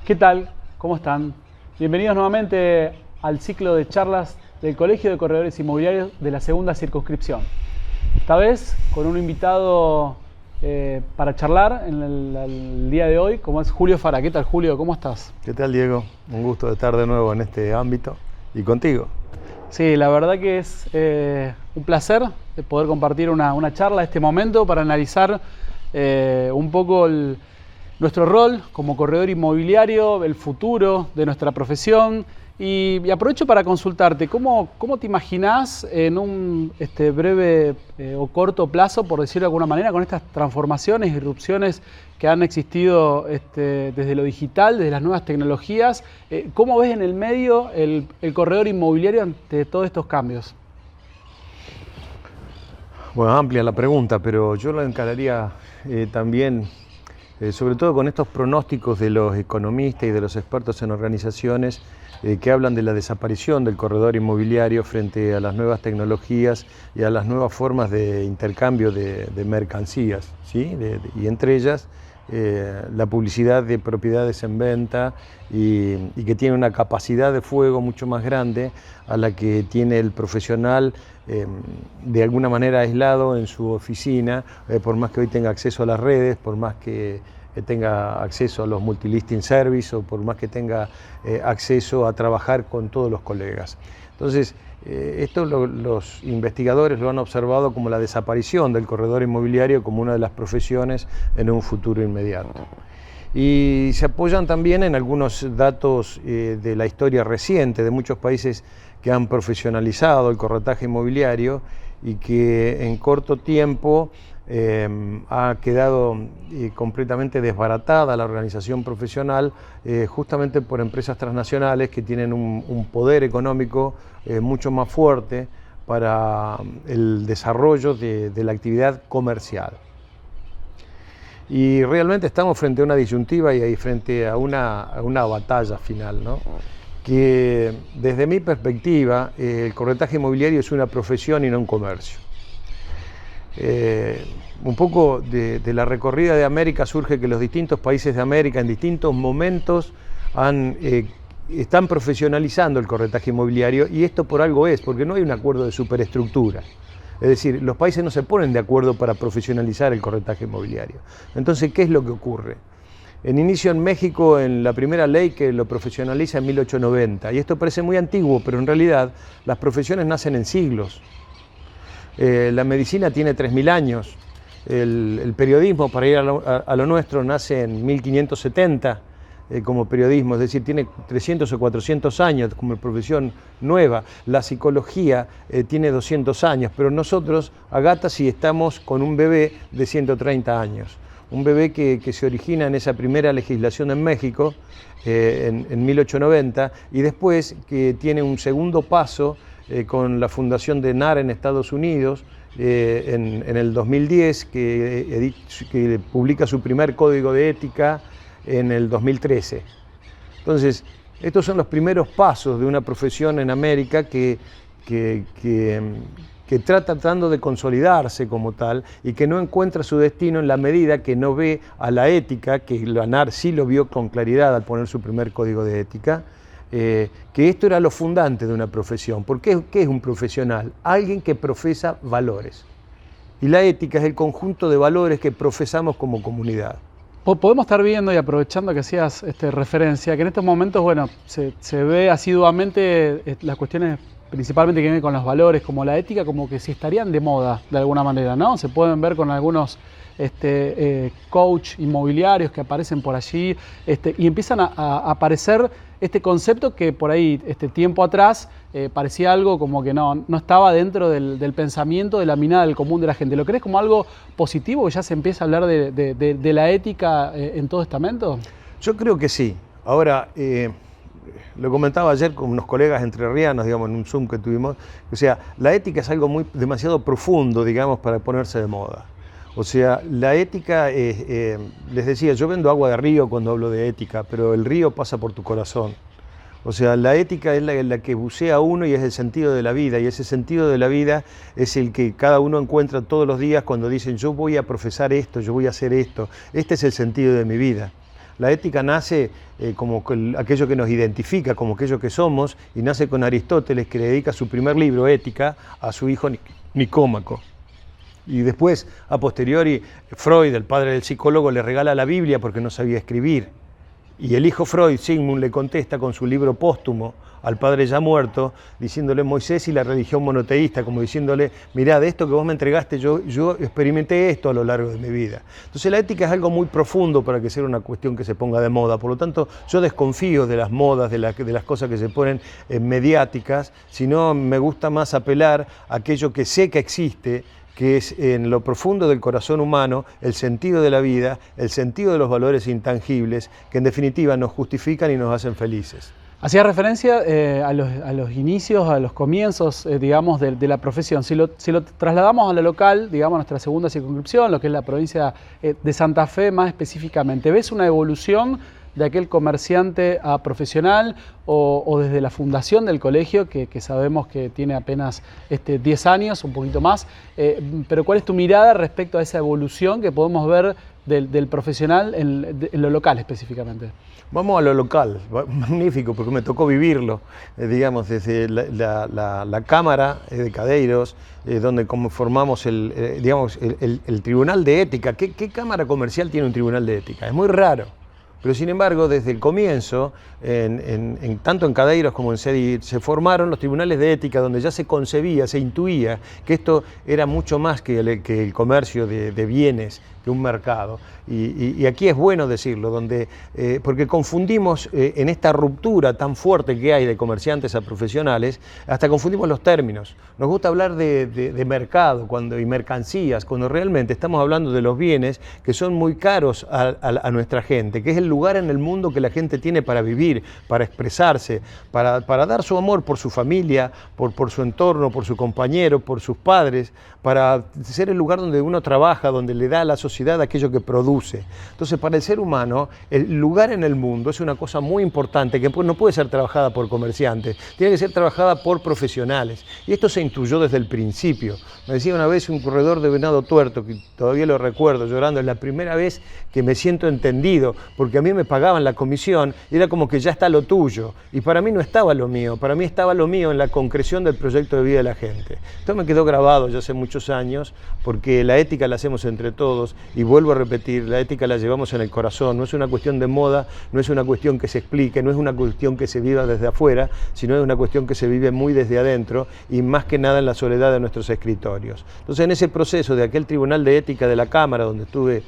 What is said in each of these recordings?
¿Qué tal? ¿Cómo están? Bienvenidos nuevamente al ciclo de charlas del Colegio de Corredores Inmobiliarios de la segunda circunscripción. Esta vez con un invitado para charlar en el día de hoy, como es Julio Fara. ¿Qué tal, Julio? ¿Cómo estás? ¿Qué tal, Diego? Un gusto de estar de nuevo en este ámbito y contigo. Sí, la verdad que es un placer poder compartir una charla, este momento, para analizar un poco nuestro rol como corredor inmobiliario, el futuro de nuestra profesión. Y aprovecho para consultarte, ¿cómo te imaginás en un breve o corto plazo, por decirlo de alguna manera, con estas transformaciones, irrupciones que han existido desde lo digital, desde las nuevas tecnologías? ¿Cómo ves en el medio el corredor inmobiliario ante todos estos cambios? Bueno, amplia la pregunta, pero yo la encararía también, sobre todo con estos pronósticos de los economistas y de los expertos en organizaciones que hablan de la desaparición del corredor inmobiliario frente a las nuevas tecnologías y a las nuevas formas de intercambio de mercancías, ¿sí? Y entre ellas la publicidad de propiedades en venta y que tiene una capacidad de fuego mucho más grande a la que tiene el profesional de alguna manera aislado en su oficina, por más que hoy tenga acceso a las redes, por más que tenga acceso a los multilisting service o por más que tenga acceso a trabajar con todos los colegas. Entonces, esto los investigadores lo han observado como la desaparición del corredor inmobiliario como una de las profesiones en un futuro inmediato. Y se apoyan también en algunos datos de la historia reciente de muchos países que han profesionalizado el corretaje inmobiliario y que en corto tiempo ha quedado completamente desbaratada la organización profesional justamente por empresas transnacionales que tienen un poder económico mucho más fuerte para el desarrollo de la actividad comercial. Y realmente estamos frente a una disyuntiva y frente a una batalla final, ¿no? Que desde mi perspectiva el corretaje inmobiliario es una profesión y no un comercio. Un poco de la recorrida de América surge que los distintos países de América en distintos momentos están profesionalizando el corretaje inmobiliario, y esto por algo es, porque no hay un acuerdo de superestructura. Es decir, los países no se ponen de acuerdo para profesionalizar el corretaje inmobiliario. Entonces, ¿qué es lo que ocurre? En inicio en México, en la primera ley que lo profesionaliza en 1890, y esto parece muy antiguo, pero en realidad las profesiones nacen en siglos. La medicina tiene 3000 años, el periodismo, para ir a lo nuestro, nace en 1570 como periodismo, es decir, tiene 300 o 400 años como profesión nueva. La psicología tiene 200 años, pero nosotros, Agata, sí estamos con un bebé de 130 años. Un bebé que se origina en esa primera legislación en México, en 1890, y después que tiene un segundo paso con la fundación de NAR en Estados Unidos en el 2010, que publica su primer código de ética en el 2013. Entonces, estos son los primeros pasos de una profesión en América que está tratando de consolidarse como tal y que no encuentra su destino en la medida que no ve a la ética, que la NAR sí lo vio con claridad al poner su primer código de ética, que esto era lo fundante de una profesión. ¿Por qué? ¿Qué es un profesional? Alguien que profesa valores. Y la ética es el conjunto de valores que profesamos como comunidad. Podemos estar viendo, y aprovechando que hacías referencia, que en estos momentos, bueno, se ve asiduamente las cuestiones principalmente que vienen con los valores, como la ética, como que si estarían de moda de alguna manera, ¿no? Se pueden ver con algunos coach inmobiliarios que aparecen por allí y empiezan a aparecer este concepto que por ahí tiempo atrás parecía algo como que no estaba dentro del pensamiento, de la mirada del común de la gente. ¿Lo crees como algo positivo, que ya se empieza a hablar de la ética en todo estamento? Yo creo que sí. Ahora, lo comentaba ayer con unos colegas entrerrianos, digamos, en un Zoom que tuvimos. O sea, la ética es algo demasiado profundo, digamos, para ponerse de moda. O sea, la ética, les decía, yo vendo agua de río cuando hablo de ética, pero el río pasa por tu corazón. O sea, la ética es la que bucea uno y es el sentido de la vida, y ese sentido de la vida es el que cada uno encuentra todos los días cuando dicen yo voy a profesar esto, yo voy a hacer esto, este es el sentido de mi vida. La ética nace como aquello que nos identifica, como aquello que somos, y nace con Aristóteles, que le dedica su primer libro, Ética, a su hijo Nicómaco. Y después, a posteriori, Freud, el padre del psicólogo, le regala la Biblia porque no sabía escribir. Y el hijo Freud, Sigmund, le contesta con su libro póstumo al padre ya muerto, diciéndole Moisés y la religión monoteísta, como diciéndole, mirá, de esto que vos me entregaste, yo experimenté esto a lo largo de mi vida. Entonces la ética es algo muy profundo para que sea una cuestión que se ponga de moda. Por lo tanto, yo desconfío de las modas, de las cosas que se ponen mediáticas, sino me gusta más apelar a aquello que sé que existe, que es en lo profundo del corazón humano el sentido de la vida, el sentido de los valores intangibles, que en definitiva nos justifican y nos hacen felices. Hacía referencia a los inicios, a los comienzos, digamos, de la profesión. Si lo trasladamos a lo local, digamos, a nuestra segunda circunscripción, lo que es la provincia de Santa Fe más específicamente, ¿ves una evolución de aquel comerciante a profesional o desde la fundación del colegio, que sabemos que tiene apenas 10 años, un poquito más, pero cuál es tu mirada respecto a esa evolución que podemos ver del profesional en lo local específicamente? Vamos a lo local, magnífico, porque me tocó vivirlo, digamos, desde la Cámara de Cadeiros, donde formamos el Tribunal de Ética. ¿Qué cámara comercial tiene un Tribunal de Ética? Es muy raro. Pero sin embargo, desde el comienzo, tanto en Cadeiros como en CEDIR, se formaron los tribunales de ética donde ya se concebía, se intuía que esto era mucho más que el comercio de bienes, que un mercado. Y aquí es bueno decirlo, porque confundimos en esta ruptura tan fuerte que hay de comerciantes a profesionales, hasta confundimos los términos. Nos gusta hablar de mercado y mercancías, cuando realmente estamos hablando de los bienes que son muy caros a nuestra gente, que es el lugar en el mundo que la gente tiene para vivir, para expresarse, para dar su amor por su familia, por su entorno, por su compañero, por sus padres, para ser el lugar donde uno trabaja, donde le da a la sociedad aquello que produce. Entonces, para el ser humano, el lugar en el mundo es una cosa muy importante que no puede ser trabajada por comerciantes, tiene que ser trabajada por profesionales. Y esto se intuyó desde el principio. Me decía una vez un corredor de Venado Tuerto, que todavía lo recuerdo, llorando, es la primera vez que me siento entendido, porque a mí me pagaban la comisión y era como que ya está lo tuyo. Y para mí no estaba lo mío, para mí estaba lo mío en la concreción del proyecto de vida de la gente. Esto me quedó grabado ya hace muchos años, porque la ética la hacemos entre todos, y vuelvo a repetir, la ética la llevamos en el corazón, no es una cuestión de moda, no es una cuestión que se explique, no es una cuestión que se viva desde afuera, sino es una cuestión que se vive muy desde adentro y más que nada en la soledad de nuestros escritorios. Entonces, en ese proceso de aquel Tribunal de Ética de la Cámara, donde estuve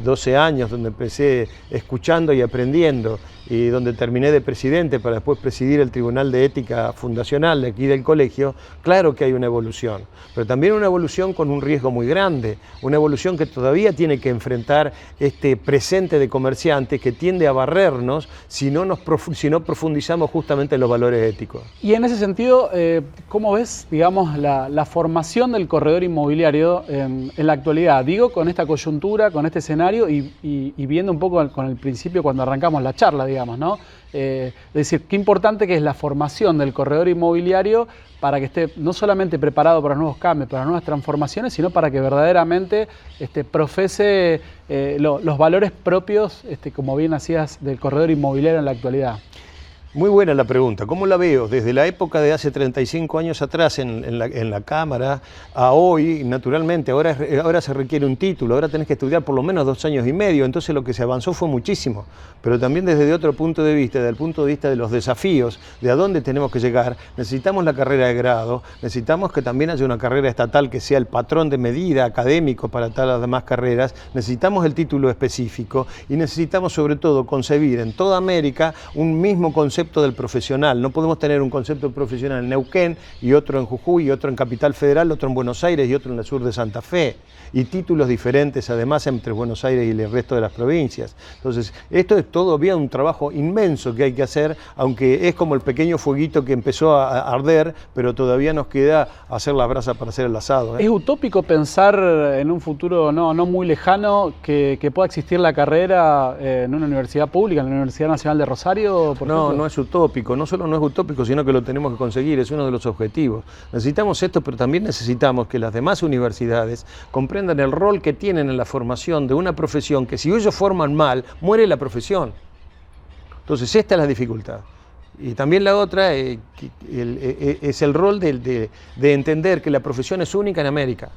12 años, donde empecé escuchando y aprendiendo, y donde terminé de presidente para después presidir el Tribunal de Ética Fundacional de aquí del colegio, claro que hay una evolución, pero también una evolución con un riesgo muy grande, una evolución que todavía tiene que enfrentar este presente de comerciantes que tiende a barrernos si no profundizamos justamente en los valores éticos. Y en ese sentido, ¿cómo ves, digamos, la formación del corredor inmobiliario en la actualidad? Digo, con esta coyuntura, con este escenario y viendo un poco con el principio cuando arrancamos la charla, digamos, ¿no? Es decir, qué importante que es la formación del corredor inmobiliario para que esté no solamente preparado para nuevos cambios, para nuevas transformaciones, sino para que verdaderamente profese los valores propios, como bien hacías, del corredor inmobiliario en la actualidad. Muy buena la pregunta. ¿Cómo la veo? Desde la época de hace 35 años atrás en la Cámara a hoy, naturalmente, ahora se requiere un título, ahora tenés que estudiar por lo menos 2 años y medio, entonces lo que se avanzó fue muchísimo. Pero también desde otro punto de vista, desde el punto de vista de los desafíos, de a dónde tenemos que llegar, necesitamos la carrera de grado, necesitamos que también haya una carrera estatal que sea el patrón de medida académico para todas las demás carreras, necesitamos el título específico y necesitamos sobre todo concebir en toda América un mismo concepto del profesional. No podemos tener un concepto profesional en Neuquén y otro en Jujuy y otro en Capital Federal, otro en Buenos Aires y otro en el sur de Santa Fe. Y títulos diferentes además entre Buenos Aires y el resto de las provincias. Entonces, esto es todavía un trabajo inmenso que hay que hacer, aunque es como el pequeño fueguito que empezó a arder, pero todavía nos queda hacer la brasa para hacer el asado. ¿Es utópico pensar en un futuro no muy lejano que pueda existir la carrera en una universidad pública, en la Universidad Nacional de Rosario? No es utópico, no solo no es utópico, sino que lo tenemos que conseguir, es uno de los objetivos. Necesitamos esto, pero también necesitamos que las demás universidades comprendan el rol que tienen en la formación de una profesión que si ellos forman mal, muere la profesión. Entonces esta es la dificultad. Y también la otra es el rol de entender que la profesión es única en América.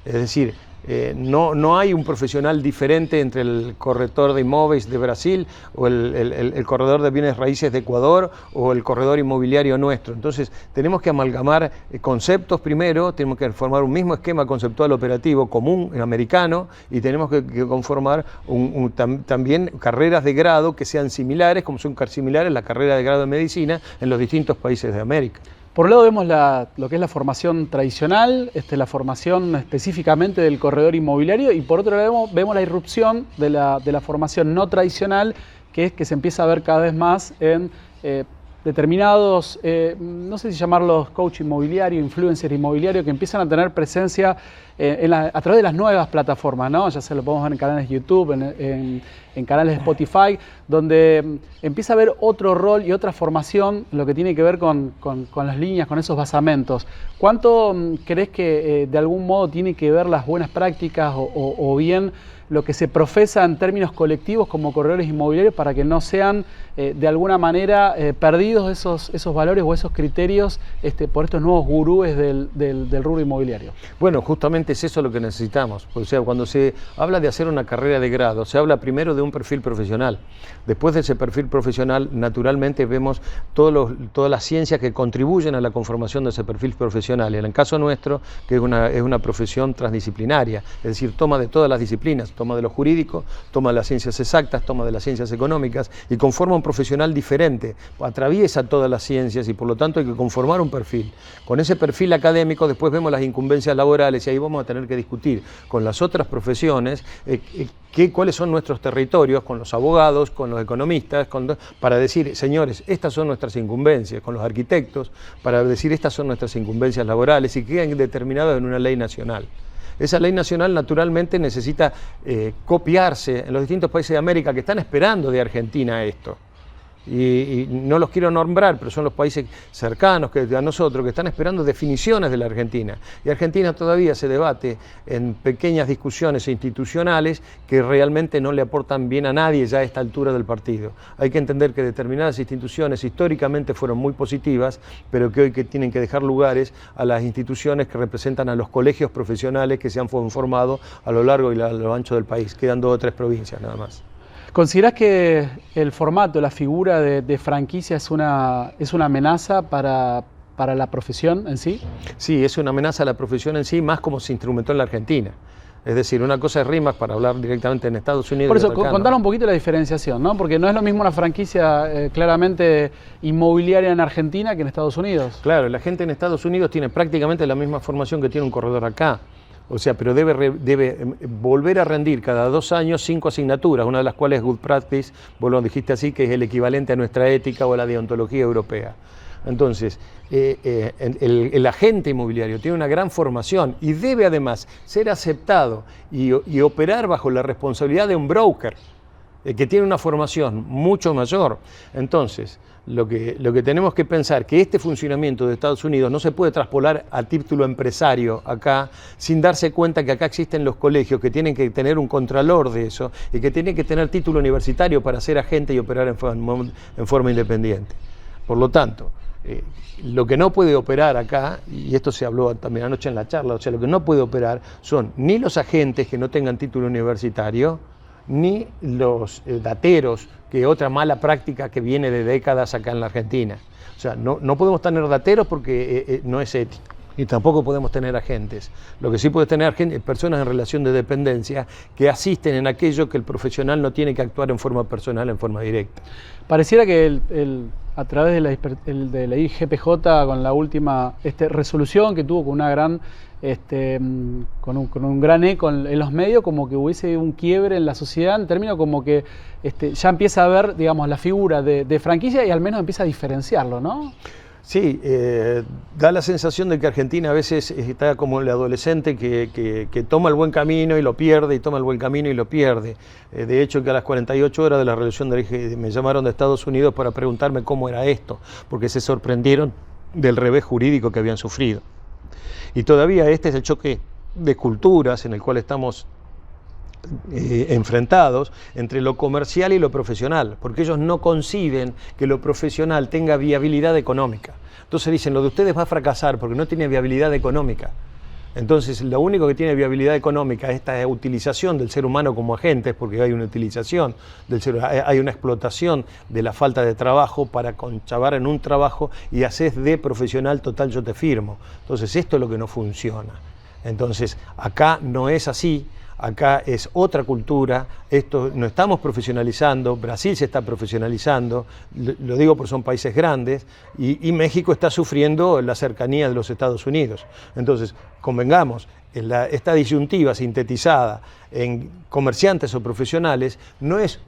Es decir, no hay un profesional diferente entre el corredor de inmóviles de Brasil o el corredor de bienes raíces de Ecuador o el corredor inmobiliario nuestro. Entonces tenemos que amalgamar conceptos primero, tenemos que formar un mismo esquema conceptual operativo común americano y tenemos que conformar también carreras de grado que sean similares, como son similares la carrera de grado de medicina en los distintos países de América. Por un lado vemos lo que es la formación tradicional, la formación específicamente del corredor inmobiliario, y por otro lado vemos la irrupción de la formación no tradicional, que es que se empieza a ver cada vez más en determinados, no sé si llamarlos coach inmobiliario, influencer inmobiliario, que empiezan a tener presencia a través de las nuevas plataformas, ¿no? Ya se lo podemos ver en canales de YouTube, en canales de Spotify, donde empieza a haber otro rol y otra formación, lo que tiene que ver con las líneas, con esos basamentos. ¿Cuánto crees que de algún modo tiene que ver las buenas prácticas o bien lo que se profesa en términos colectivos como corredores inmobiliarios para que no sean de alguna manera perdidos esos valores o esos criterios por estos nuevos gurúes del rubro inmobiliario? Bueno, justamente es eso lo que necesitamos. O sea, cuando se habla de hacer una carrera de grado, se habla primero de un perfil profesional. Después de ese perfil profesional, naturalmente vemos todas las ciencias que contribuyen a la conformación de ese perfil profesional. En el caso nuestro, que es una profesión transdisciplinaria, es decir, toma de todas las disciplinas, toma de lo jurídico, toma de las ciencias exactas, toma de las ciencias económicas y conforma un profesional diferente, atraviesa todas las ciencias y por lo tanto hay que conformar un perfil. Con ese perfil académico después vemos las incumbencias laborales y ahí vamos a tener que discutir con las otras profesiones cuáles son nuestros territorios, con los abogados, con los economistas, para decir, señores, estas son nuestras incumbencias, con los arquitectos, para decir, estas son nuestras incumbencias laborales y quedan determinadas en una ley nacional. Esa ley nacional naturalmente necesita copiarse en los distintos países de América que están esperando de Argentina esto. Y no los quiero nombrar, pero son los países cercanos a nosotros que están esperando definiciones de la Argentina. Y Argentina todavía se debate en pequeñas discusiones institucionales que realmente no le aportan bien a nadie ya a esta altura del partido. Hay que entender que determinadas instituciones históricamente fueron muy positivas, pero que hoy tienen que dejar lugares a las instituciones que representan a los colegios profesionales que se han formado a lo largo y a lo ancho del país. Quedan 2 o 3 provincias nada más. ¿Considerás que el formato, la figura de franquicia es una amenaza para la profesión en sí? Sí, es una amenaza a la profesión en sí, más como se instrumentó en la Argentina. Es decir, una cosa es RIMAC para hablar directamente en Estados Unidos. Por eso, contanos un poquito la diferenciación, ¿no? Porque no es lo mismo una franquicia claramente inmobiliaria en Argentina que en Estados Unidos. Claro, la gente en Estados Unidos tiene prácticamente la misma formación que tiene un corredor acá. O sea, pero debe volver a rendir cada 2 años 5 asignaturas, una de las cuales es Good Practice, vos lo dijiste así, que es el equivalente a nuestra ética o a la deontología europea. Entonces, el agente inmobiliario tiene una gran formación y debe además ser aceptado y operar bajo la responsabilidad de un broker que tiene una formación mucho mayor. Entonces, lo que tenemos que pensar que este funcionamiento de Estados Unidos no se puede traspolar a título empresario acá sin darse cuenta que acá existen los colegios que tienen que tener un contralor de eso y que tienen que tener título universitario para ser agente y operar en forma independiente. Por lo tanto, lo que no puede operar acá, y esto se habló también anoche en la charla, o sea, lo que no puede operar son ni los agentes que no tengan título universitario, ni los dateros, que es otra mala práctica que viene de décadas acá en la Argentina. O sea, no podemos tener dateros porque no es ético. Y tampoco podemos tener agentes. Lo que sí puede tener personas en relación de dependencia que asisten en aquello que el profesional no tiene que actuar en forma personal, en forma directa. Pareciera que a través de la IGPJ, con la última resolución que tuvo con una gran con un gran eco en los medios, como que hubiese un quiebre en la sociedad, en términos como que ya empieza a ver, digamos, la figura de franquicia y al menos empieza a diferenciarlo, ¿no? Sí, da la sensación de que Argentina a veces está como el adolescente que toma el buen camino y lo pierde, y toma el buen camino y lo pierde. De hecho, que a las 48 horas de la revolución me llamaron de Estados Unidos para preguntarme cómo era esto, porque se sorprendieron del revés jurídico que habían sufrido. Y todavía este es el choque de culturas en el cual estamos enfrentados entre lo comercial y lo profesional, porque ellos no conciben que lo profesional tenga viabilidad económica. Entonces dicen, lo de ustedes va a fracasar porque no tiene viabilidad económica. Entonces, lo único que tiene viabilidad económica es esta utilización del ser humano como agentes, porque hay una utilización del ser humano, hay una explotación de la falta de trabajo para conchavar en un trabajo y haces de profesional total yo te firmo. Entonces, esto es lo que no funciona. Entonces, acá no es así. Acá es otra cultura, esto no estamos profesionalizando, Brasil se está profesionalizando, lo digo porque son países grandes, y México está sufriendo la cercanía de los Estados Unidos. Entonces, convengamos, esta disyuntiva sintetizada en comerciantes o profesionales no es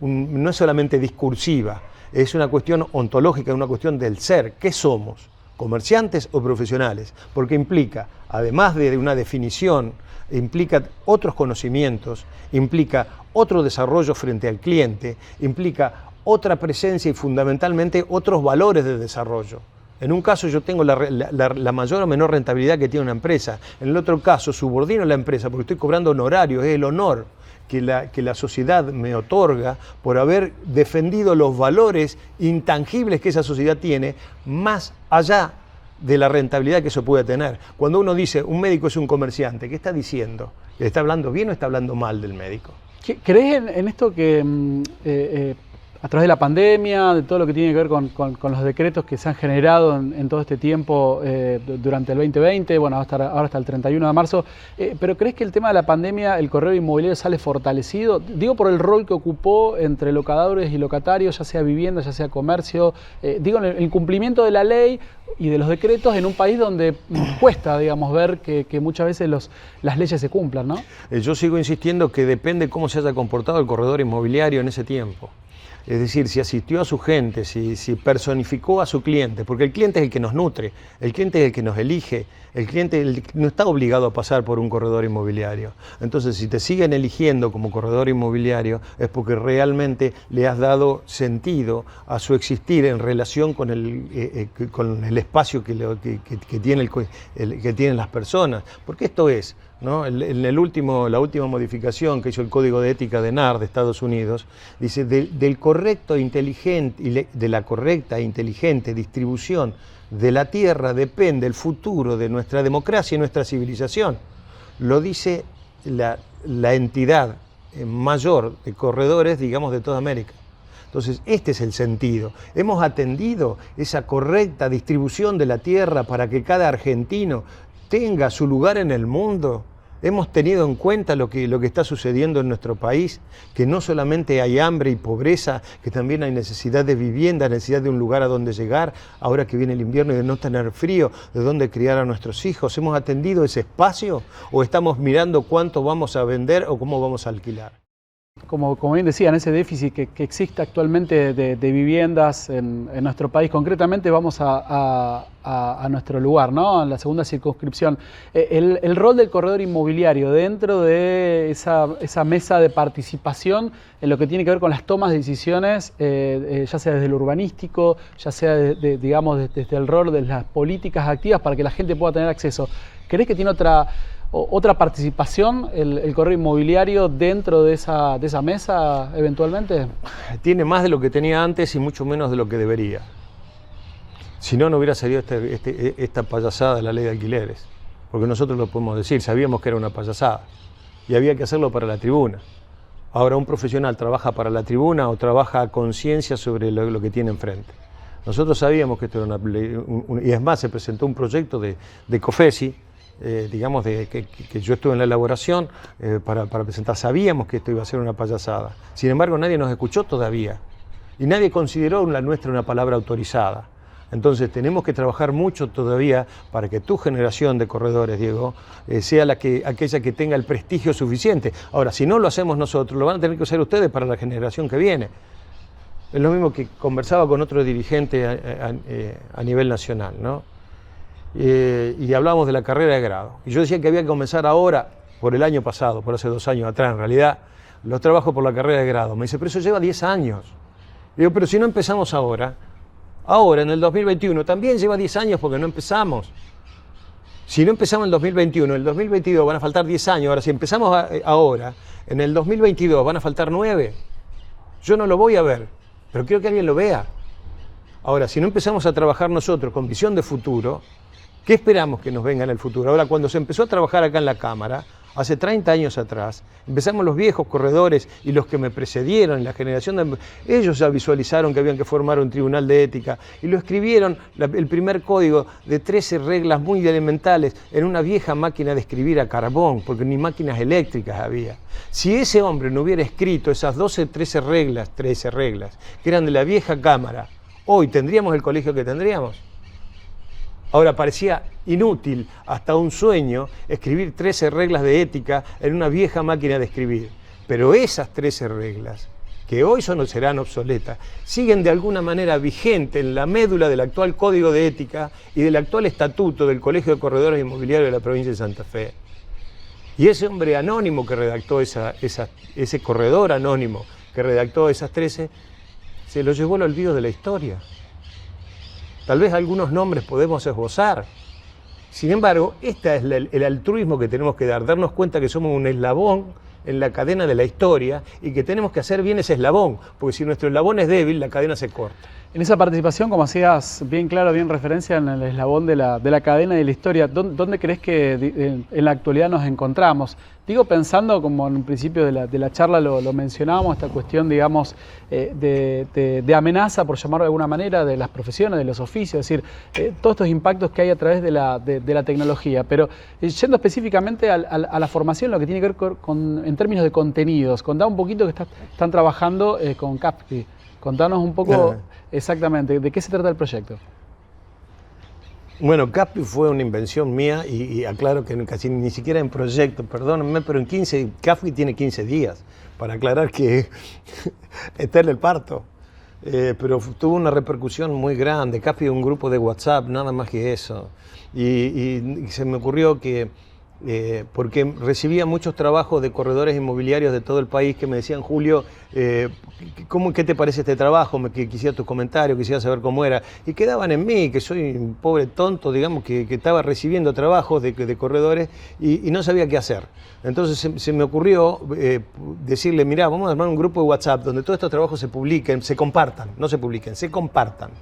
solamente discursiva, es una cuestión ontológica, una cuestión del ser. ¿Qué somos? ¿Comerciantes o profesionales? Porque implica, además de una definición, implica otros conocimientos, implica otro desarrollo frente al cliente, implica otra presencia y fundamentalmente otros valores de desarrollo. En un caso yo tengo la mayor o menor rentabilidad que tiene una empresa, en el otro caso subordino a la empresa porque estoy cobrando honorarios, es el honor que la sociedad me otorga por haber defendido los valores intangibles que esa sociedad tiene, más allá de la rentabilidad que eso puede tener. Cuando uno dice un médico es un comerciante, ¿qué está diciendo? ¿Está hablando bien o está hablando mal del médico? ¿Crees en esto que a través de la pandemia, de todo lo que tiene que ver con los decretos que se han generado en todo este tiempo durante el 2020, bueno, ahora hasta el 31 de marzo, pero crees que el tema de la pandemia, el corredor inmobiliario sale fortalecido? Digo por el rol que ocupó entre locadores y locatarios, ya sea vivienda, ya sea comercio, digo el cumplimiento de la ley y de los decretos en un país donde cuesta, digamos, ver que muchas veces las leyes se cumplan, ¿no? Yo sigo insistiendo que depende cómo se haya comportado el corredor inmobiliario en ese tiempo. Es decir, si asistió a su gente, si personificó a su cliente, porque el cliente es el que nos nutre, el cliente es el que nos elige, el cliente no está obligado a pasar por un corredor inmobiliario. Entonces, si te siguen eligiendo como corredor inmobiliario, es porque realmente le has dado sentido a su existir en relación con el espacio que tienen las personas. Porque esto es, ¿no? La última modificación que hizo el Código de Ética de NAR de Estados Unidos, dice de la correcta e inteligente distribución de la tierra depende el futuro de nuestra democracia y nuestra civilización. Lo dice la entidad mayor de corredores, digamos, de toda América. Entonces, este es el sentido. Hemos atendido esa correcta distribución de la tierra para que cada argentino tenga su lugar en el mundo. Hemos tenido en cuenta lo que está sucediendo en nuestro país, que no solamente hay hambre y pobreza, que también hay necesidad de vivienda, necesidad de un lugar a donde llegar, ahora que viene el invierno y de no tener frío, de dónde criar a nuestros hijos. ¿Hemos atendido ese espacio o estamos mirando cuánto vamos a vender o cómo vamos a alquilar? Como bien decían, ese déficit que existe actualmente de viviendas en nuestro país, concretamente vamos a nuestro lugar, ¿no? En la segunda circunscripción. El rol del corredor inmobiliario dentro de esa mesa de participación en lo que tiene que ver con las tomas de decisiones, ya sea desde lo urbanístico, ya sea digamos, desde el rol de las políticas activas para que la gente pueda tener acceso. ¿Crees que tiene otra participación el corredor inmobiliario dentro de esa mesa eventualmente? Tiene más de lo que tenía antes y mucho menos de lo que debería. Si no, no hubiera salido esta payasada de la ley de alquileres. Porque nosotros lo podemos decir, sabíamos que era una payasada y había que hacerlo para la tribuna. Ahora, un profesional trabaja para la tribuna o trabaja a conciencia sobre lo que tiene enfrente. Nosotros sabíamos que esto era una ley, y es más, se presentó un proyecto de COFESI, digamos, que yo estuve en la elaboración para presentar. Sabíamos que esto iba a ser una payasada. Sin embargo, nadie nos escuchó todavía y nadie consideró la nuestra una palabra autorizada. Entonces tenemos que trabajar mucho todavía para que tu generación de corredores, Diego, sea aquella que tenga el prestigio suficiente. Ahora, si no lo hacemos nosotros, lo van a tener que hacer ustedes para la generación que viene. Es lo mismo que conversaba con otro dirigente a nivel nacional, ¿no? Y hablábamos de la carrera de grado. Y yo decía que había que comenzar ahora, por el año pasado, por hace 2 años atrás, en realidad, los trabajos por la carrera de grado. Me dice, pero eso lleva 10 años. Digo, pero si no empezamos ahora, en el 2021, también lleva 10 años porque no empezamos. Si no empezamos en el 2021, en el 2022 van a faltar 10 años. Ahora, si empezamos ahora, en el 2022 van a faltar 9. Yo no lo voy a ver, pero quiero que alguien lo vea. Ahora, si no empezamos a trabajar nosotros con visión de futuro, ¿qué esperamos que nos venga en el futuro? Ahora, cuando se empezó a trabajar acá en la Cámara, hace 30 años atrás, empezamos los viejos corredores y los que me precedieron, la generación de... Ellos ya visualizaron que habían que formar un tribunal de ética y lo escribieron, el primer código de 13 reglas muy elementales en una vieja máquina de escribir a carbón, porque ni máquinas eléctricas había. Si ese hombre no hubiera escrito esas 13 reglas, que eran de la vieja Cámara, hoy tendríamos el colegio que tendríamos. Ahora, parecía inútil, hasta un sueño, escribir 13 reglas de ética en una vieja máquina de escribir. Pero esas 13 reglas, que hoy serán obsoletas, siguen de alguna manera vigentes en la médula del actual Código de Ética y del actual Estatuto del Colegio de Corredores Inmobiliarios de la provincia de Santa Fe. Y ese hombre anónimo que redactó ese corredor anónimo que redactó esas 13, se lo llevó al olvido de la historia. Tal vez algunos nombres podemos esbozar. Sin embargo, este es el altruismo que tenemos que darnos cuenta que somos un eslabón en la cadena de la historia y que tenemos que hacer bien ese eslabón, porque si nuestro eslabón es débil, la cadena se corta. En esa participación, como hacías bien claro, bien referencia en el eslabón de la cadena y de la historia, ¿dónde crees que en la actualidad nos encontramos? Digo, pensando, como en un principio de la charla lo mencionábamos, esta cuestión, digamos, de amenaza, por llamarlo de alguna manera, de las profesiones, de los oficios, es decir, todos estos impactos que hay a través de la tecnología. Pero yendo específicamente a la formación, lo que tiene que ver en términos de contenidos, contá un poquito que están trabajando con CASPI. Contanos un poco exactamente de qué se trata el proyecto. Bueno, CASPI fue una invención mía y aclaro que casi ni siquiera en proyecto, perdónenme, pero CASPI tiene 15 días, para aclarar que está en el parto. Pero tuvo una repercusión muy grande. CASPI es un grupo de WhatsApp, nada más que eso. Y se me ocurrió que, porque recibía muchos trabajos de corredores inmobiliarios de todo el país que me decían, Julio, ¿qué te parece este trabajo? Que quisiera tus comentarios, quisiera saber cómo era. Y quedaban en mí, que soy un pobre tonto, digamos, que estaba recibiendo trabajos de corredores y no sabía qué hacer. Entonces se me ocurrió decirle, mirá, vamos a armar un grupo de WhatsApp donde todos estos trabajos se publiquen, se compartan, no se publiquen, se compartan.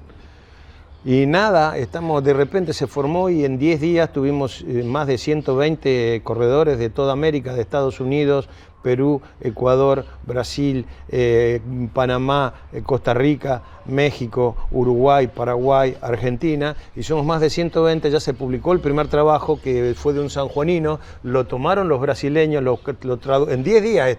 Y nada, de repente se formó y en 10 días tuvimos más de 120 corredores de toda América, de Estados Unidos, Perú, Ecuador, Brasil, Panamá, Costa Rica, México, Uruguay, Paraguay, Argentina, y somos más de 120, ya se publicó el primer trabajo que fue de un sanjuanino, lo tomaron los brasileños, en 10 días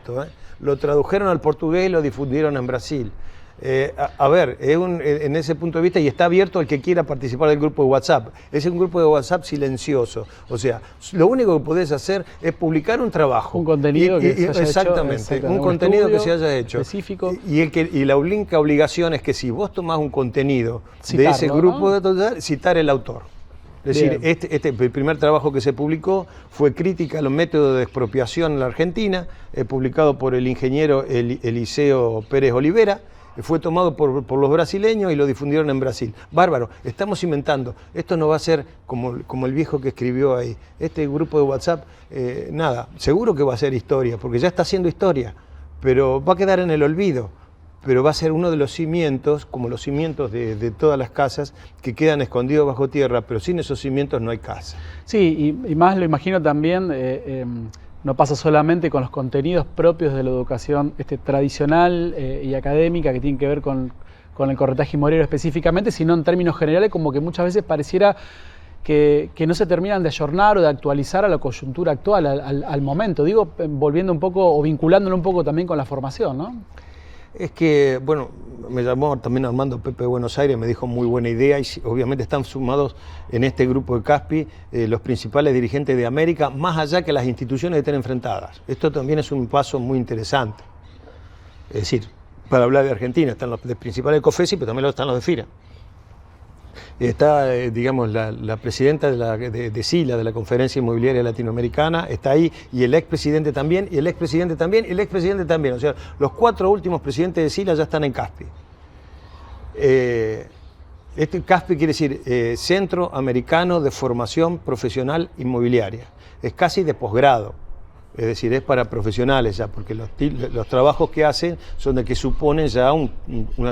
lo tradujeron al portugués y lo difundieron en Brasil. En ese punto de vista, y está abierto el que quiera participar del grupo de WhatsApp. Es un grupo de WhatsApp silencioso. O sea, lo único que podés hacer es publicar un trabajo. Un contenido que se haya exactamente, hecho. Un contenido que se haya hecho. Específico. Y la única obligación es que si vos tomás un contenido de ese grupo, ¿no? Citar el autor. Es decir, el primer trabajo que se publicó fue Crítica a los métodos de expropiación en la Argentina, publicado por el ingeniero Eliseo Pérez Olivera. Fue tomado por los brasileños y lo difundieron en Brasil. Bárbaro, estamos inventando. Esto no va a ser como el viejo que escribió ahí. Este grupo de WhatsApp, seguro que va a ser historia, porque ya está haciendo historia, pero va a quedar en el olvido. Pero va a ser uno de los cimientos, como los cimientos de todas las casas, que quedan escondidos bajo tierra, pero sin esos cimientos no hay casa. Sí, y más lo imagino también... No pasa solamente con los contenidos propios de la educación tradicional y académica que tienen que ver con el corretaje inmobiliario específicamente, sino en términos generales como que muchas veces pareciera que no se terminan de ayornar o de actualizar a la coyuntura actual, al momento. Digo, volviendo un poco o vinculándolo un poco también con la formación, ¿no? Es que, bueno, me llamó también Armando Pepe de Buenos Aires, me dijo muy buena idea y obviamente están sumados en este grupo de CASPI los principales dirigentes de América, más allá que las instituciones estén enfrentadas. Esto también es un paso muy interesante. Es decir, para hablar de Argentina. Están los principales de COFESI, pero también están los de FIRA. Está, digamos, la presidenta de SILA, de la Conferencia Inmobiliaria Latinoamericana, está ahí, y el expresidente también, y el expresidente también, y el expresidente también. O sea, los 4 últimos presidentes de SILA ya están en CASPI. Este CASPI quiere decir Centro Americano de Formación Profesional Inmobiliaria. Es casi de posgrado. Es decir, es para profesionales ya, porque los trabajos que hacen son de que suponen ya un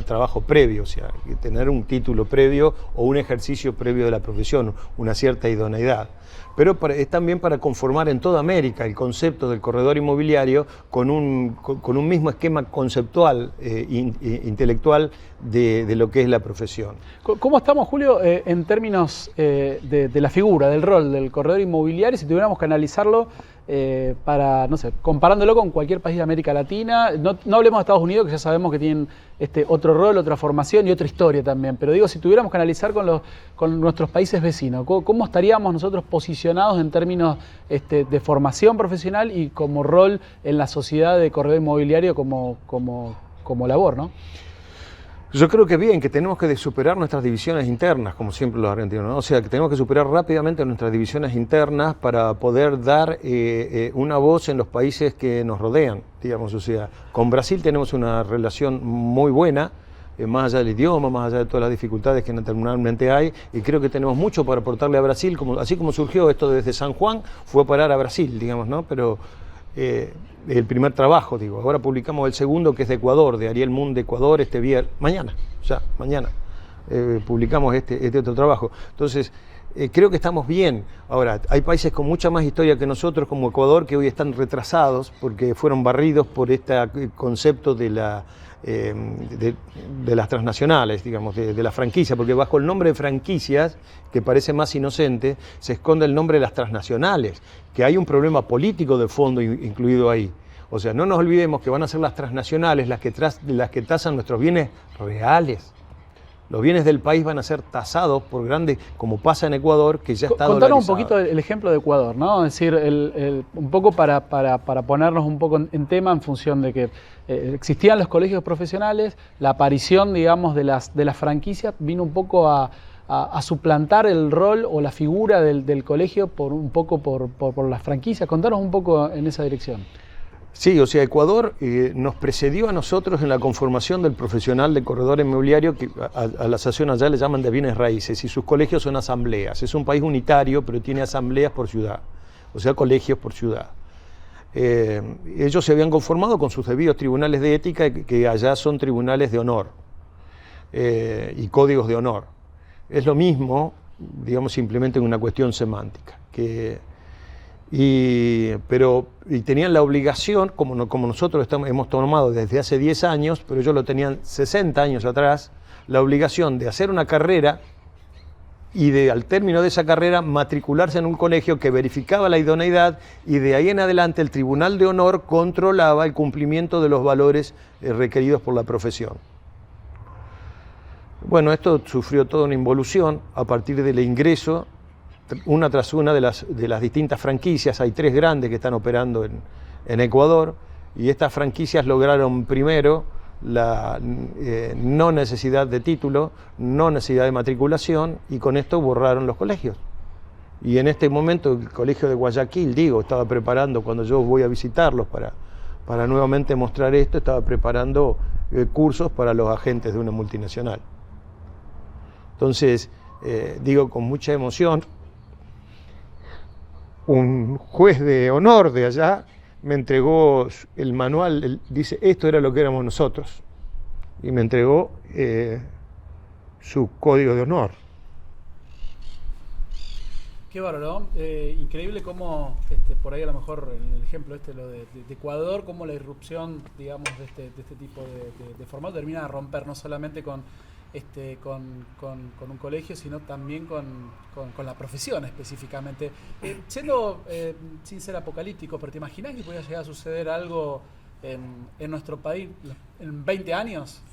trabajo previo, o sea, tener un título previo o un ejercicio previo de la profesión, una cierta idoneidad. Pero es también para conformar en toda América el concepto del corredor inmobiliario con un mismo esquema conceptual, intelectual de lo que es la profesión. ¿Cómo estamos, Julio, en términos de la figura, del rol del corredor inmobiliario, si tuviéramos que analizarlo para, no sé, comparándolo con cualquier país de América Latina? No hablemos de Estados Unidos, que ya sabemos que tienen otro rol, otra formación y otra historia también, pero digo, si tuviéramos que analizar con nuestros países vecinos, ¿cómo estaríamos nosotros posicionados en términos de formación profesional y como rol en la sociedad de corredor inmobiliario como labor, ¿no? Yo creo que bien, que tenemos que superar nuestras divisiones internas, como siempre los argentinos, ¿no? O sea, que tenemos que superar rápidamente nuestras divisiones internas para poder dar una voz en los países que nos rodean, digamos. O sea, con Brasil tenemos una relación muy buena, más allá del idioma, más allá de todas las dificultades que naturalmente hay, y creo que tenemos mucho para aportarle a Brasil, así como surgió esto desde San Juan, fue a parar a Brasil, digamos, ¿no? Pero el primer trabajo, digo, ahora publicamos el segundo, que es de Ecuador, de Ariel Moon de Ecuador, mañana, publicamos este otro trabajo. Entonces, creo que estamos bien. Ahora, hay países con mucha más historia que nosotros, como Ecuador, que hoy están retrasados porque fueron barridos por este concepto de las transnacionales, digamos, de la franquicia, porque bajo el nombre de franquicias, que parece más inocente, se esconde el nombre de las transnacionales, que hay un problema político de fondo incluido ahí. O sea, no nos olvidemos que van a ser las transnacionales las que tasan nuestros bienes reales. Los bienes del país van a ser tasados por grandes, como pasa en Ecuador, que ya está dolarizado. Contanos un poquito el ejemplo de Ecuador, ¿no? Es decir, un poco para ponernos un poco en tema en función de que existían los colegios profesionales, la aparición, digamos, de las franquicias vino un poco a suplantar el rol o la figura del colegio por las franquicias. Contanos un poco en esa dirección. Sí, o sea, Ecuador nos precedió a nosotros en la conformación del profesional de corredor inmobiliario, que a la asociación allá le llaman de bienes raíces, y sus colegios son asambleas. Es un país unitario, pero tiene asambleas por ciudad, o sea, colegios por ciudad. Ellos se habían conformado con sus debidos tribunales de ética, que allá son tribunales de honor y códigos de honor. Es lo mismo, digamos, simplemente en una cuestión semántica. Y tenían la obligación, como nosotros hemos tomado desde hace 10 años, pero ellos lo tenían 60 años atrás, la obligación de hacer una carrera y al término de esa carrera matricularse en un colegio que verificaba la idoneidad, y de ahí en adelante el Tribunal de Honor controlaba el cumplimiento de los valores requeridos por la profesión. Bueno, esto sufrió toda una involución a partir del ingreso una tras una de las distintas franquicias. Hay 3 grandes que están operando en Ecuador, y estas franquicias lograron primero la no necesidad de título, no necesidad de matriculación, y con esto borraron los colegios. Y en este momento el colegio de Guayaquil, estaba preparando, cuando yo voy a visitarlos para nuevamente mostrar esto, estaba preparando cursos para los agentes de una multinacional. Entonces, con mucha emoción, un juez de honor de allá me entregó el manual, dice, esto era lo que éramos nosotros, y me entregó su código de honor. Qué bárbaro, ¿no? Increíble cómo, por ahí a lo mejor en el ejemplo lo de Ecuador, cómo la irrupción, digamos, de este tipo de formato termina de romper no solamente con un colegio, sino también con la profesión específicamente. Siendo sin ser apocalíptico, pero ¿te imaginas que podría llegar a suceder algo en nuestro país en 20 años?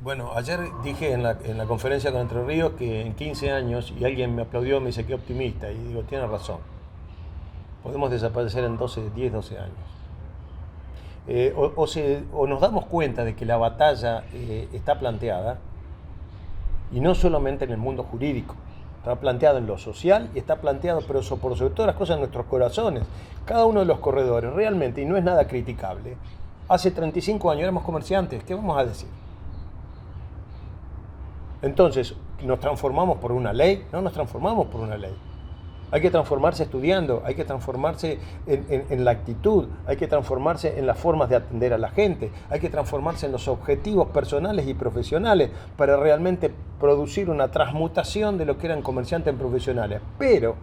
Bueno, ayer dije en la conferencia con Entre Ríos que en 15 años, y alguien me aplaudió, me dice, qué optimista, y digo, tiene razón. Podemos desaparecer en 10, 12 años. o nos damos cuenta de que la batalla está planteada, y no solamente en el mundo jurídico, está planteado en lo social y está planteado, pero por sobre todas las cosas, en nuestros corazones. Cada uno de los corredores, realmente, y no es nada criticable, hace 35 años éramos comerciantes, ¿qué vamos a decir? Entonces, ¿nos transformamos por una ley? No nos transformamos por una ley. Hay que transformarse estudiando, hay que transformarse en la actitud, hay que transformarse en las formas de atender a la gente, hay que transformarse en los objetivos personales y profesionales para realmente producir una transmutación de lo que eran comerciantes en profesionales. Pero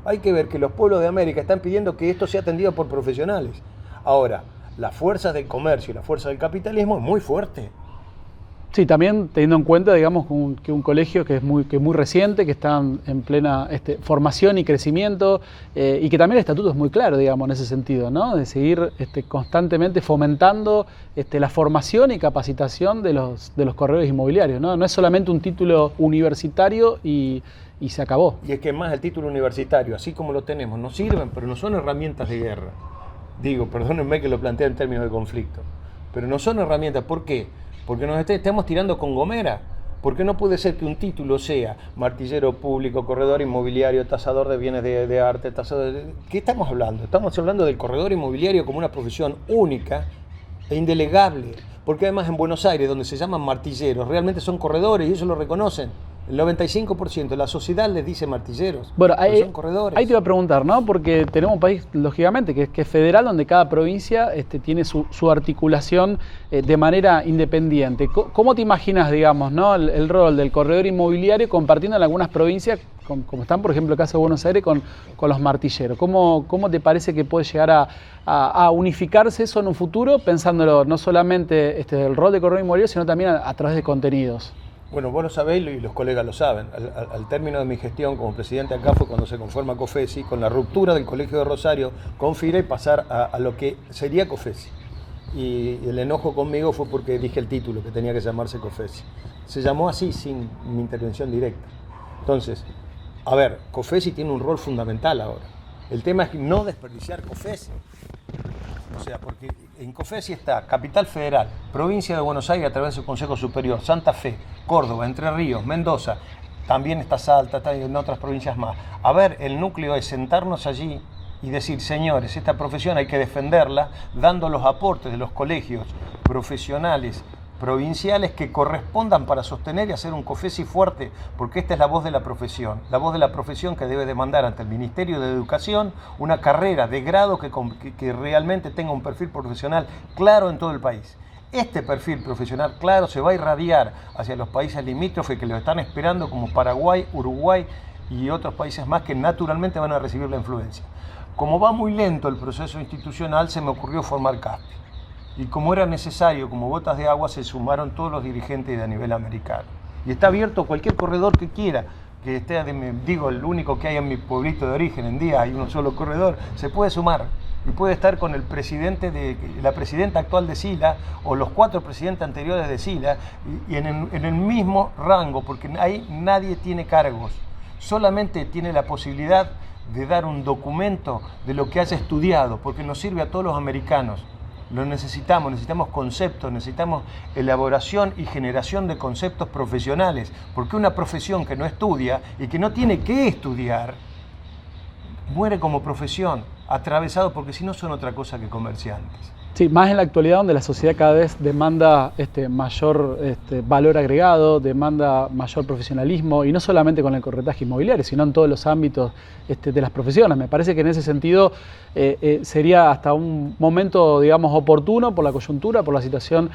hay que ver que los pueblos de América están pidiendo que esto sea atendido por profesionales. Ahora, la fuerza del comercio y la fuerza del capitalismo es muy fuerte. Sí, también teniendo en cuenta, digamos, que un colegio que es muy reciente, que está en plena formación y crecimiento, y que también el estatuto es muy claro, digamos, en ese sentido, ¿no? De seguir constantemente fomentando la formación y capacitación de los corredores inmobiliarios, ¿no? No es solamente un título universitario y se acabó. Y es que más el título universitario, así como lo tenemos, nos sirven, pero no son herramientas de guerra. Digo, perdónenme que lo plantee en términos de conflicto, pero no son herramientas. ¿Por qué? Porque nos estamos tirando con gomera. Porque no puede ser que un título sea martillero público, corredor inmobiliario, tasador de bienes de arte, tasador de... ¿Qué estamos hablando? Estamos hablando del corredor inmobiliario como una profesión única e indelegable. Porque además en Buenos Aires, donde se llaman martilleros, realmente son corredores y ellos lo reconocen. El 95% de la sociedad les dice martilleros, bueno, pero son corredores. Ahí te iba a preguntar, ¿no? Porque tenemos un país, lógicamente, que es federal, donde cada provincia tiene su articulación de manera independiente. ¿Cómo te imaginas, digamos, ¿no? el rol del corredor inmobiliario compartiendo en algunas provincias, como están, por ejemplo, el caso de Buenos Aires, con los martilleros? ¿Cómo te parece que puede llegar a unificarse eso en un futuro, pensándolo no solamente el rol de corredor inmobiliario, sino también a través de contenidos? Bueno, vos lo sabéis y los colegas lo saben. Al término de mi gestión como presidente acá fue cuando se conforma COFESI, con la ruptura del Colegio de Rosario con FIRA y pasar a lo que sería COFESI. Y el enojo conmigo fue porque dije el título, que tenía que llamarse COFESI. Se llamó así sin mi intervención directa. Entonces, a ver, COFESI tiene un rol fundamental ahora. El tema es no desperdiciar COFESI. O sea, porque en COFESI está Capital Federal, Provincia de Buenos Aires a través de su Consejo Superior, Santa Fe, Córdoba, Entre Ríos, Mendoza, también está Salta, está en otras provincias más. A ver, el núcleo es sentarnos allí y decir, señores, esta profesión hay que defenderla, dando los aportes de los colegios profesionales provinciales que correspondan para sostener y hacer un COFESI fuerte, porque esta es la voz de la profesión que debe demandar ante el Ministerio de Educación una carrera de grado que realmente tenga un perfil profesional claro en todo el país. Este perfil profesional claro se va a irradiar hacia los países limítrofes que lo están esperando, como Paraguay, Uruguay y otros países más que naturalmente van a recibir la influencia. Como va muy lento el proceso institucional, se me ocurrió formar CASPI. Y como era necesario, como gotas de agua, se sumaron todos los dirigentes de nivel americano. Y está abierto cualquier corredor que quiera, que esté, digo, el único que hay en mi pueblito de origen, en día hay uno solo corredor, se puede sumar. Y puede estar con el presidente la presidenta actual de SILA o los 4 presidentes anteriores de SILA y en el mismo rango, porque ahí nadie tiene cargos, solamente tiene la posibilidad de dar un documento de lo que haya estudiado, porque nos sirve a todos los americanos. Lo necesitamos conceptos, necesitamos elaboración y generación de conceptos profesionales, porque una profesión que no estudia y que no tiene que estudiar, muere como profesión, atravesado, porque si no son otra cosa que comerciantes. Sí, más en la actualidad, donde la sociedad cada vez demanda mayor valor agregado, demanda mayor profesionalismo, y no solamente con el corretaje inmobiliario, sino en todos los ámbitos de las profesiones. Me parece que en ese sentido sería hasta un momento, digamos, oportuno por la coyuntura, por la situación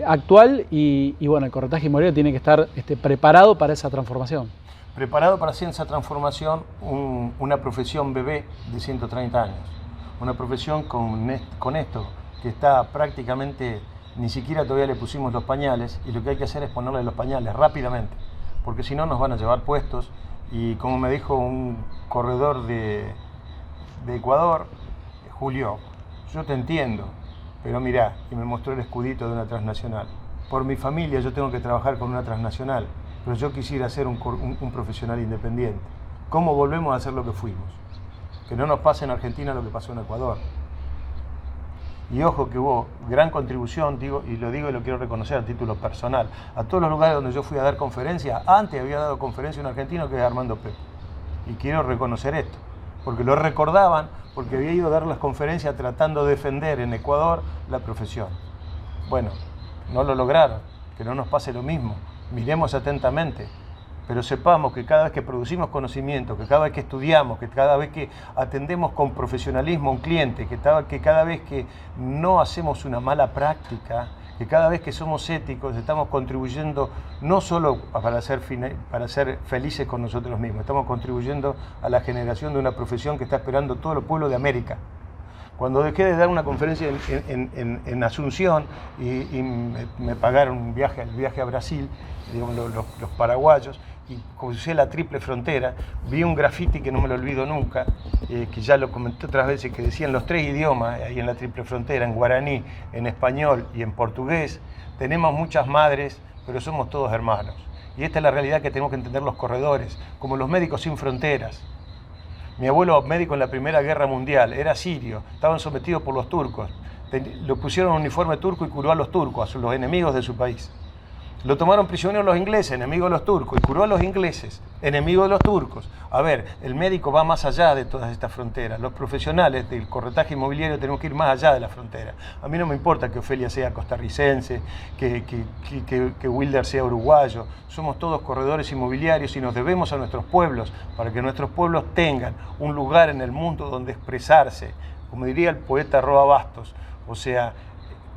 actual, y bueno, el corretaje inmobiliario tiene que estar preparado para esa transformación. Preparado para hacer esa transformación, una profesión bebé de 130 años, una profesión con esto, que está prácticamente, ni siquiera todavía le pusimos los pañales, y lo que hay que hacer es ponerle los pañales rápidamente, porque si no nos van a llevar puestos. Y como me dijo un corredor de Ecuador, Julio, yo te entiendo, pero mirá, y me mostró el escudito de una transnacional. Por mi familia yo tengo que trabajar con una transnacional, pero yo quisiera ser un profesional independiente. ¿Cómo volvemos a ser lo que fuimos? Que no nos pase en Argentina lo que pasó en Ecuador. Y ojo que hubo gran contribución, digo, y lo digo y lo quiero reconocer a título personal, a todos los lugares donde yo fui a dar conferencias. Antes había dado conferencia un argentino que es Armando Pepe. Y quiero reconocer esto, porque lo recordaban, porque había ido a dar las conferencias tratando de defender en Ecuador la profesión. Bueno, no lo lograron, que no nos pase lo mismo. Miremos atentamente, pero sepamos que cada vez que producimos conocimiento, que cada vez que estudiamos, que cada vez que atendemos con profesionalismo a un cliente, que cada vez que no hacemos una mala práctica, que cada vez que somos éticos estamos contribuyendo no solo para ser felices con nosotros mismos, estamos contribuyendo a la generación de una profesión que está esperando todo el pueblo de América. Cuando dejé de dar una conferencia en Asunción y me pagaron el viaje a Brasil, digamos, los paraguayos, y crucé la triple frontera, vi un graffiti que no me lo olvido nunca, que ya lo comenté otras veces, que decía en los 3 idiomas, ahí en la triple frontera, en guaraní, en español y en portugués: tenemos muchas madres, pero somos todos hermanos. Y esta es la realidad que tenemos que entender los corredores, como los médicos sin fronteras. Mi abuelo, médico en la Primera Guerra Mundial, era sirio, estaban sometidos por los turcos. Lo pusieron un uniforme turco y curó a los turcos, a los enemigos de su país. Lo tomaron prisionero los ingleses, enemigos de los turcos, y curó a los ingleses, enemigos de los turcos. A ver, el médico va más allá de todas estas fronteras. Los profesionales del corretaje inmobiliario tenemos que ir más allá de la frontera. A mí no me importa que Ofelia sea costarricense, que Wilder sea uruguayo. Somos todos corredores inmobiliarios y nos debemos a nuestros pueblos para que nuestros pueblos tengan un lugar en el mundo donde expresarse. Como diría el poeta Roa Bastos, o sea,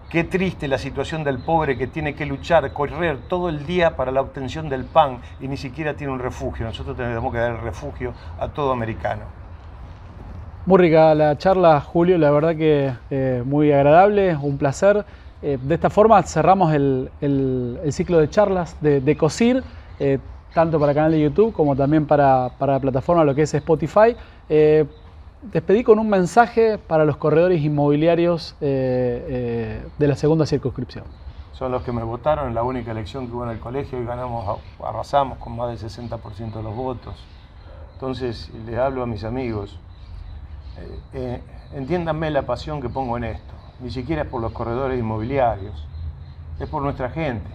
qué triste la situación del pobre que tiene que luchar, correr todo el día para la obtención del pan y ni siquiera tiene un refugio. Nosotros tenemos que dar el refugio a todo americano. Muy rica la charla, Julio, la verdad que muy agradable, un placer. De esta forma cerramos el ciclo de charlas de COSIR, tanto para el canal de YouTube como también para la plataforma, lo que es Spotify. Despedí con un mensaje para los corredores inmobiliarios de la segunda circunscripción. Son los que me votaron en la única elección que hubo en el colegio y arrasamos con más del 60% de los votos. Entonces les hablo a mis amigos, entiéndanme la pasión que pongo en esto. Ni siquiera es por los corredores inmobiliarios, es por nuestra gente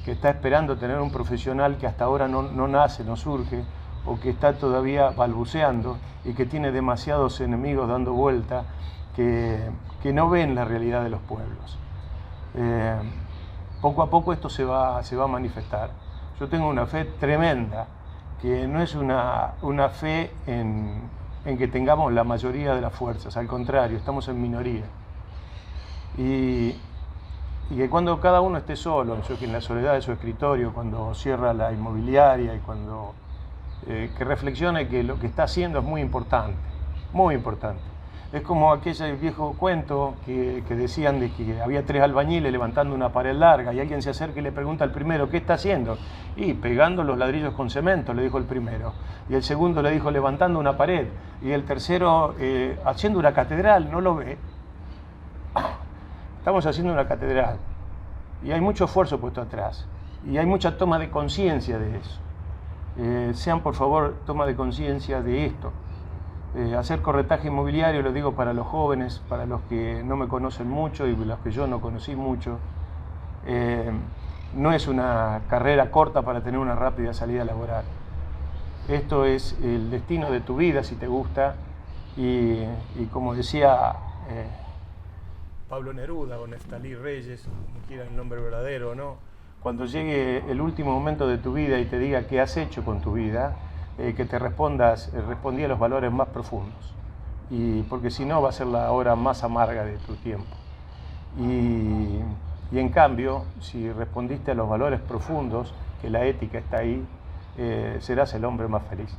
que está esperando tener un profesional que hasta ahora no nace, no surge, o que está todavía balbuceando y que tiene demasiados enemigos dando vuelta que no ven la realidad de los pueblos. Poco a poco esto se va a manifestar. Yo tengo una fe tremenda, que no es una fe en que tengamos la mayoría de las fuerzas, al contrario, estamos en minoría. Y que cuando cada uno esté solo, en la soledad de su escritorio, cuando cierra la inmobiliaria y cuando que reflexione que lo que está haciendo es muy importante, muy importante. Es como aquel viejo cuento que decían de que había 3 albañiles levantando una pared larga y alguien se acerca y le pregunta al primero: ¿qué está haciendo? Y pegando los ladrillos con cemento, le dijo el primero. Y el segundo le dijo: levantando una pared. Y el tercero: haciendo una catedral. ¿No lo ve? Estamos haciendo una catedral y hay mucho esfuerzo puesto atrás y hay mucha toma de conciencia de eso. Sean por favor toma de conciencia de esto. Hacer corretaje inmobiliario, lo digo para los jóvenes, para los que no me conocen mucho y los que yo no conocí mucho, no es una carrera corta para tener una rápida salida laboral. Esto es el destino de tu vida si te gusta y como decía Pablo Neruda o Neftalí Reyes, como quieran el nombre verdadero o no, cuando llegue el último momento de tu vida y te diga qué has hecho con tu vida, que te respondí a los valores más profundos, y porque si no va a ser la hora más amarga de tu tiempo. Y en cambio, si respondiste a los valores profundos, que la ética está ahí, serás el hombre más feliz.